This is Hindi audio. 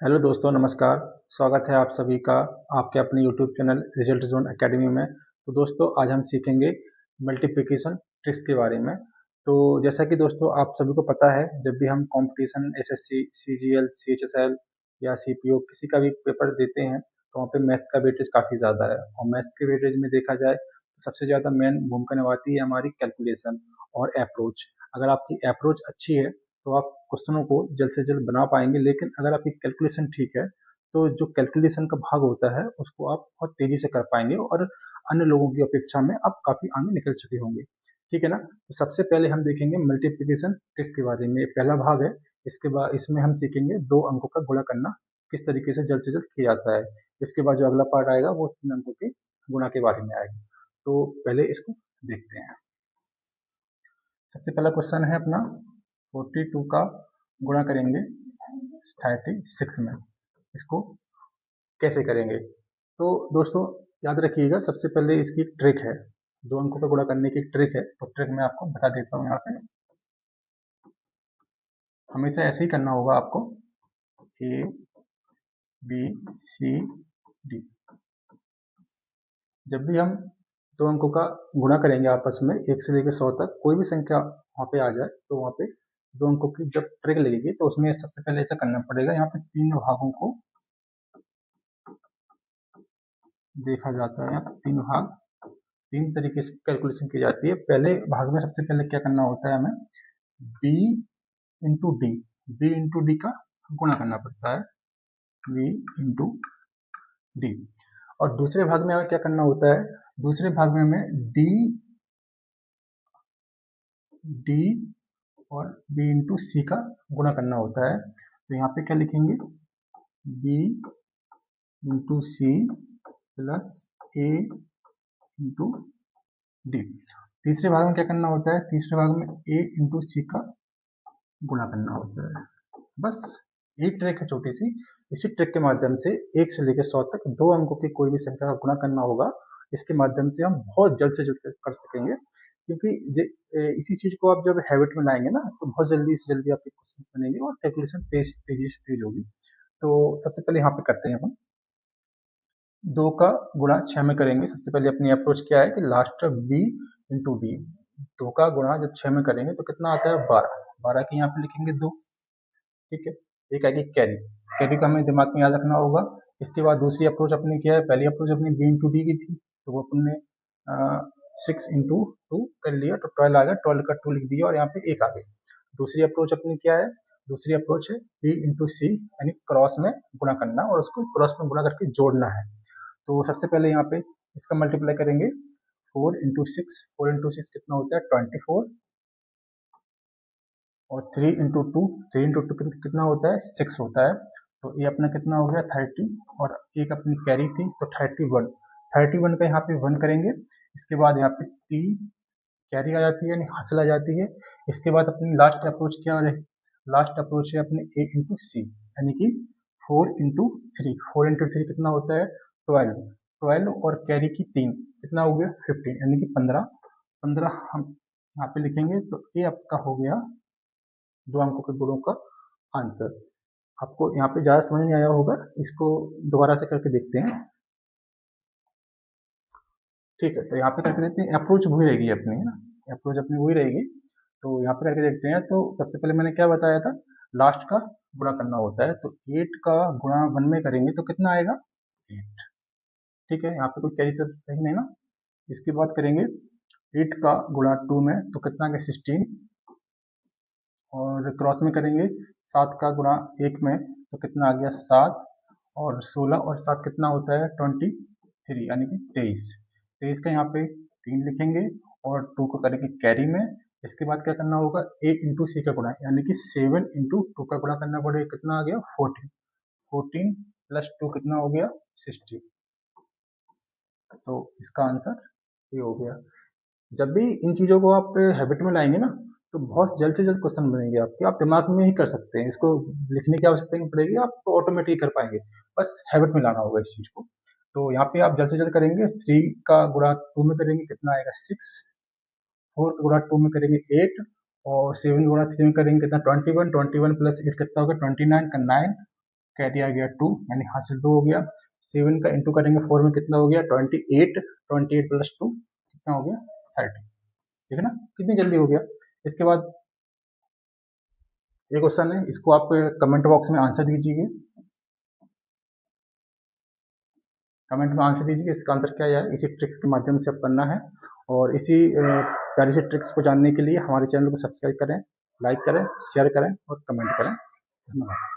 हेलो दोस्तों, नमस्कार। स्वागत है आप सभी का आपके अपने YouTube channel result zone academy में। तो दोस्तों, आज हम सीखेंगे मल्टीप्लिकेशन ट्रिक्स के बारे में। तो जैसा कि दोस्तों आप सभी को पता है, जब भी हम कंपटीशन एसएससी, सीजीएल, सीएचएसएल या सीपीओ किसी का भी पेपर देते हैं तो वहाँ पे मैथ्स का वेटेज काफ़ी ज़्यादा है। और मैथ्स के वेटेज में देखा जाए तो सबसे ज़्यादा मेन भूमिका निभाती है हमारी कैलकुलेशन और अप्रोच। अगर आपकी अप्रोच अच्छी है तो आप क्वेश्चनों को जल्द से जल्द बना पाएंगे, लेकिन अगर आपकी कैलकुलेशन ठीक है तो जो कैलकुलेशन का भाग होता है उसको आप बहुत तेजी से कर पाएंगे और अन्य लोगों की अपेक्षा में आप काफ़ी आगे निकल चुके होंगे। ठीक है ना। तो सबसे पहले हम देखेंगे मल्टीप्लिकेशन ट्रिक्स के बारे में। पहला भाग है। इसके बाद इसमें हम सीखेंगे दो अंकों का गुणा करना किस तरीके से जल्द से जल्द किया जाता है। इसके बाद जो अगला पार्ट आएगा वो तीन अंकों के गुणा के बारे में आएगा। तो पहले इसको देखते हैं। सबसे पहला क्वेश्चन है अपना 42 का गुणा करेंगे 36 में। इसको कैसे करेंगे? तो दोस्तों याद रखिएगा, सबसे पहले इसकी ट्रिक है, दो अंकों का गुणा करने की ट्रिक है। तो ट्रिक मैं आपको बता देता हूँ। यहाँ पे हमेशा ऐसे ही करना होगा आपको, ए बी सी डी। जब भी हम दो अंकों का गुणा करेंगे आपस में 1 से लेकर 100 तक, कोई भी संख्या वहाँ पे आ जाए तो वहाँ पे दो अंकों की जब ट्रिक लगेगी तो उसमें सबसे पहले ऐसा करना पड़ेगा। यहाँ पे तीन भागों को देखा जाता है। यहाँ तीन भाग, तीन तरीके से कैलकुलेशन की जाती है। पहले भाग में सबसे पहले क्या करना होता है, हमें b into D, B into D का गुणा करना पड़ता है, b इंटू डी। और दूसरे भाग में हमें क्या करना होता है, दूसरे भाग में हमें डी और b इंटू सी का गुणा करना होता है। तो यहाँ पे क्या लिखेंगे, b इंटू सी प्लस ए इंटू डी। तीसरे भाग में क्या करना होता है, तीसरे भाग में a इंटू सी का गुणा करना होता है। बस एक ट्रिक है छोटी सी। इसी ट्रिक के माध्यम से 1 से लेकर 100 तक दो अंकों की कोई भी संख्या का गुणा करना होगा। इसके माध्यम से हम बहुत जल्द से जल्द कर सकेंगे, क्योंकि इसी चीज को आप जब हैबिट में लाएंगे ना तो बहुत जल्दी से जल्दी आपके क्वेश्चन बनेंगे और कैलकुलेशन तेजी से तेज होगी। तो सबसे पहले यहाँ पे करते हैं हम 2 का गुणा 6 में करेंगे। सबसे पहले अपनी अप्रोच क्या है कि लास्ट b इंटू डी। 2 का गुणा जब 6 में करेंगे तो कितना आता है, 12। 12 के यहाँ पे लिखेंगे 2। ठीक है। एक आएगी कैरी, कैरी का हमें दिमाग में याद रखना होगा। इसके बाद दूसरी अप्रोच अपनी क्या है, पहली अप्रोच अपनी b इंटू डी की थी तो वो अपने 6 इंटू 2 कर लिया तो 12 आ गया, 12 का 2 लिख दिया और यहाँ पे 1 आ गया। दूसरी अप्रोच अपनी क्या है, दूसरी अप्रोच है b इंटू सी, यानी क्रॉस में गुणा करना और उसको क्रॉस में गुणा करके जोड़ना है। तो सबसे पहले यहाँ पे इसका मल्टीप्लाई करेंगे 4 इंटू 6। 4 इंटू 6 कितना होता है, 24। और 3 इंटू 2, 3 इंटू 2 कितना होता है, 6 होता है। तो ये अपना कितना हो गया, 30। और एक अपनी कैरी थी तो 31। 31 का यहाँ पे 1 करेंगे। इसके बाद यहाँ पे टी कैरी आ जाती है, यानी हासिल आ जाती है। इसके बाद अपनी लास्ट अप्रोच क्या है, लास्ट अप्रोच है अपने a इंटू सी, यानी कि 4 इंटू 3। 4 इंटू 3 कितना होता है, 12। 12 और कैरी की 3 कितना हो गया, 15, यानी कि 15। 15 हम यहाँ पे लिखेंगे तो ये आपका हो गया दो अंकों के गुणों का आंसर। आपको यहाँ पे ज़्यादा समझ नहीं आया होगा, इसको दोबारा से करके देखते हैं। ठीक है, तो यहाँ पे करके देखते हैं। अप्रोच वही रहेगी अपनी, है ना, अप्रोच अपनी वही रहेगी। तो यहाँ पे करके देखते हैं। तो सबसे पहले मैंने क्या बताया था, लास्ट का गुणा करना होता है। तो 8 का गुणा 1 में करेंगे तो कितना आएगा, 8। ठीक है, यहाँ पे कोई कैरी तो सही नहीं ना। इसके बाद करेंगे 8 का गुणा 2 में तो कितना आ गया, 16। और क्रॉस में करेंगे 7 का गुणा 1 में तो कितना आ गया, 7। और 16 और 7 कितना होता है, 23, यानी कि 23। 23 का यहाँ पे 3 लिखेंगे और 2 को करेंगे कैरी में। इसके बाद क्या करना होगा, a इंटू सी का गुणा, यानी कि 7 इंटू 2 का गुणा करना पड़ेगा। कितना आ गया, 14। 14 प्लस 2 कितना हो गया, 60। तो इसका आंसर ये हो गया। जब भी इन चीज़ों को आप हैबिट में लाएंगे ना तो बहुत जल्द से जल्द क्वेश्चन बनेंगे आपके, आप दिमाग में ही कर सकते हैं। इसको लिखने की आवश्यकता नहीं पड़ेगी, आप तो ऑटोमेटिक कर पाएंगे। बस हैबिट में लाना होगा इस चीज़ को। तो यहाँ पे आप जल्द से जल्द करेंगे। 3 का गुणा 2 में करेंगे कितना आएगा, 6। 4 का गुणा 2 में करेंगे 8। और 7 गुणा 3 में करेंगे कितना, 21। 21 प्लस 8 कितना होगा, 29 का 9। क्या दिया गया 2, यानी हासिल 2 हो गया। 7 का इंटू करेंगे 4 में कितना हो गया 28, 28 प्लस 2 कितना हो गया 30, ठीक है ना, कितनी जल्दी हो गया। इसके बाद ये क्वेश्चन है, इसको आप कमेंट बॉक्स में आंसर दीजिए, कमेंट में आंसर दीजिए इसका आंसर क्या है। इसी ट्रिक्स के माध्यम से अब करना है, और इसी प्यारी से ट्रिक्स को जानने के लिए हमारे चैनल को सब्सक्राइब करें, लाइक करें, शेयर करें और कमेंट करें। धन्यवाद।